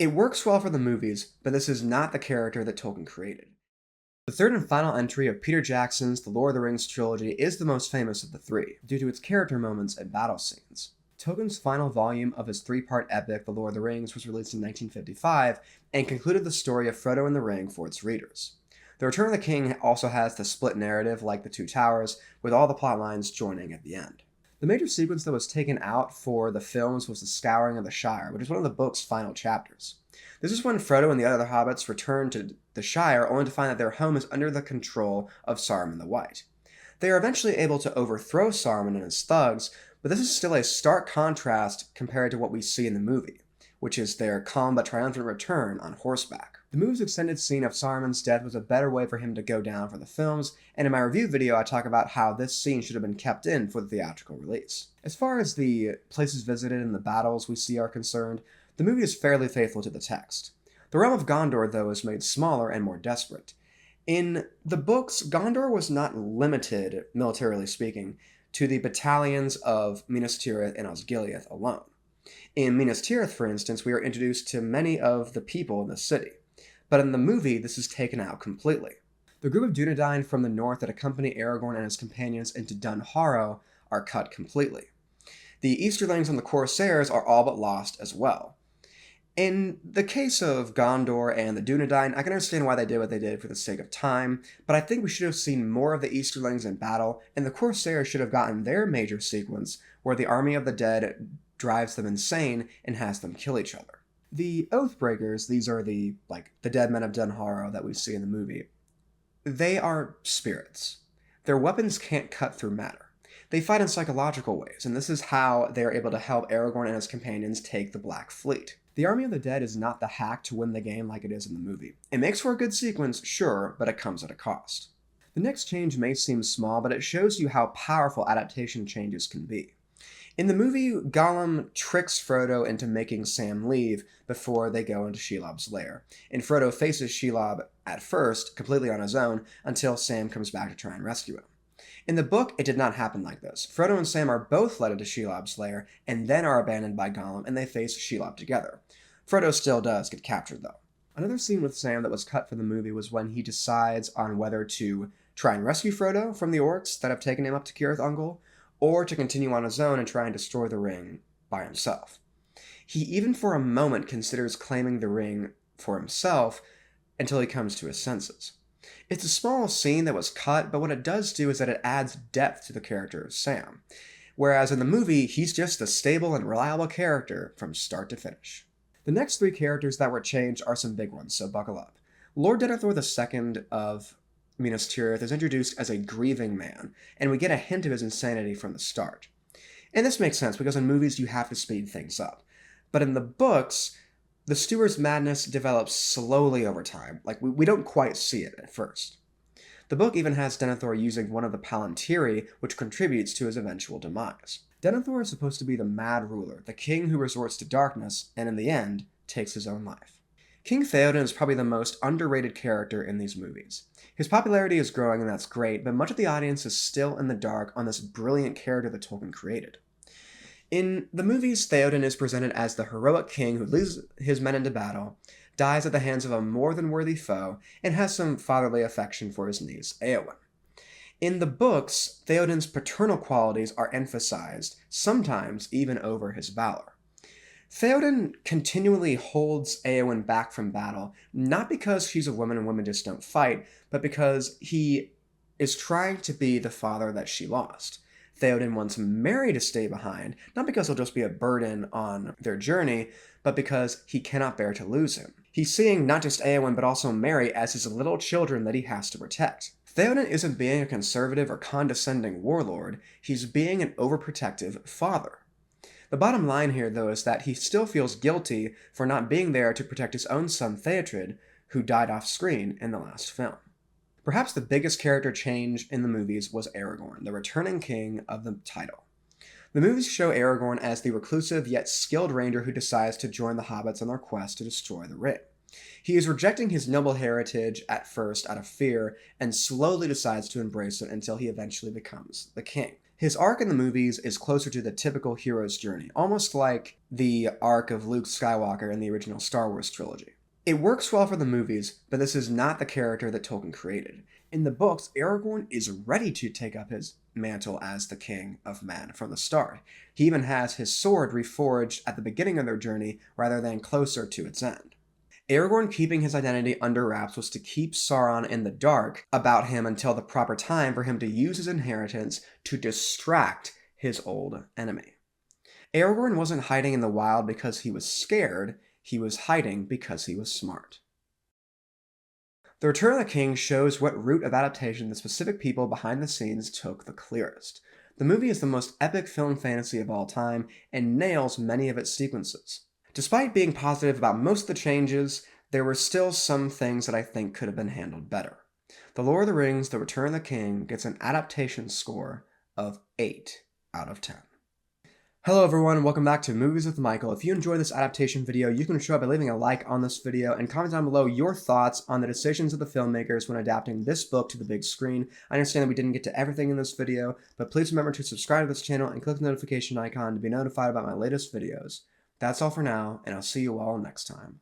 It works well for the movies, but this is not the character that Tolkien created. The third and final entry of Peter Jackson's The Lord of the Rings trilogy is the most famous of the three, due to its character moments and battle scenes. Tolkien's final volume of his three-part epic, The Lord of the Rings, was released in 1955 and concluded the story of Frodo and the Ring for its readers. The Return of the King also has the split narrative like The Two Towers, with all the plot lines joining at the end. The major sequence that was taken out for the films was the scouring of the Shire, which is one of the book's final chapters. This is when Frodo and the other hobbits return to the Shire only to find that their home is under the control of Saruman the White. They are eventually able to overthrow Saruman and his thugs, but this is still a stark contrast compared to what we see in the movie, which is their calm but triumphant return on horseback. The movie's extended scene of Saruman's death was a better way for him to go down for the films, and in my review video I talk about how this scene should have been kept in for the theatrical release. As far as the places visited and the battles we see are concerned, the movie is fairly faithful to the text. The realm of Gondor, though, is made smaller and more desperate. In the books, Gondor was not limited, militarily speaking, to the battalions of Minas Tirith and Osgiliath alone. In Minas Tirith, for instance, we are introduced to many of the people in the city. But in the movie, this is taken out completely. The group of Dunedain from the north that accompany Aragorn and his companions into Dun Harrow are cut completely. The Easterlings and the Corsairs are all but lost as well. In the case of Gondor and the Dunedain, I can understand why they did what they did for the sake of time, but I think we should have seen more of the Easterlings in battle, and the Corsairs should have gotten their major sequence where the army of the dead drives them insane and has them kill each other. The Oathbreakers, these are the dead men of Dun Harrow that we see in the movie, they are spirits. Their weapons can't cut through matter. They fight in psychological ways, and this is how they are able to help Aragorn and his companions take the Black Fleet. The Army of the Dead is not the hack to win the game like it is in the movie. It makes for a good sequence, sure, but it comes at a cost. The next change may seem small, but it shows you how powerful adaptation changes can be. In the movie, Gollum tricks Frodo into making Sam leave before they go into Shelob's lair, and Frodo faces Shelob at first, completely on his own, until Sam comes back to try and rescue him. In the book, it did not happen like this. Frodo and Sam are both led into Shelob's lair, and then are abandoned by Gollum, and they face Shelob together. Frodo still does get captured, though. Another scene with Sam that was cut from the movie was when he decides on whether to try and rescue Frodo from the orcs that have taken him up to Cirith Ungol, or to continue on his own and try and destroy the ring by himself. He even for a moment considers claiming the ring for himself until he comes to his senses. It's a small scene that was cut, but what it does do is that it adds depth to the character of Sam, whereas in the movie, he's just a stable and reliable character from start to finish. The next three characters that were changed are some big ones, so buckle up. Lord Denethor II of Minas Tirith is introduced as a grieving man, and we get a hint of his insanity from the start. And this makes sense, because in movies you have to speed things up. But in the books, the steward's madness develops slowly over time, we don't quite see it at first. The book even has Denethor using one of the Palantiri, which contributes to his eventual demise. Denethor is supposed to be the mad ruler, the king who resorts to darkness, and in the end, takes his own life. King Theoden is probably the most underrated character in these movies. His popularity is growing, and that's great, but much of the audience is still in the dark on this brilliant character that Tolkien created. In the movies, Theoden is presented as the heroic king who leads his men into battle, dies at the hands of a more than worthy foe, and has some fatherly affection for his niece, Eowyn. In the books, Theoden's paternal qualities are emphasized, sometimes even over his valor. Theoden continually holds Eowyn back from battle, not because she's a woman and women just don't fight, but because he is trying to be the father that she lost. Theoden wants Merry to stay behind, not because he'll just be a burden on their journey, but because he cannot bear to lose him. He's seeing not just Eowyn, but also Merry as his little children that he has to protect. Theoden isn't being a conservative or condescending warlord, he's being an overprotective father. The bottom line here, though, is that he still feels guilty for not being there to protect his own son Theoden, who died off screen in the last film. Perhaps the biggest character change in the movies was Aragorn, the returning king of the title. The movies show Aragorn as the reclusive yet skilled ranger who decides to join the hobbits on their quest to destroy the ring. He is rejecting his noble heritage at first out of fear, and slowly decides to embrace it until he eventually becomes the king. His arc in the movies is closer to the typical hero's journey, almost like the arc of Luke Skywalker in the original Star Wars trilogy. It works well for the movies, but this is not the character that Tolkien created. In the books, Aragorn is ready to take up his mantle as the king of men from the start. He even has his sword reforged at the beginning of their journey rather than closer to its end. Aragorn keeping his identity under wraps was to keep Sauron in the dark about him until the proper time for him to use his inheritance to distract his old enemy. Aragorn wasn't hiding in the wild because he was scared, he was hiding because he was smart. The Return of the King shows what route of adaptation the specific people behind the scenes took the clearest. The movie is the most epic film fantasy of all time and nails many of its sequences. Despite being positive about most of the changes, there were still some things that I think could have been handled better. The Lord of the Rings, The Return of the King gets an adaptation score of 8 out of 10. Hello everyone, and welcome back to Movies with Michael. If you enjoyed this adaptation video, you can show up by leaving a like on this video and comment down below your thoughts on the decisions of the filmmakers when adapting this book to the big screen. I understand that we didn't get to everything in this video, but please remember to subscribe to this channel and click the notification icon to be notified about my latest videos. That's all for now, and I'll see you all next time.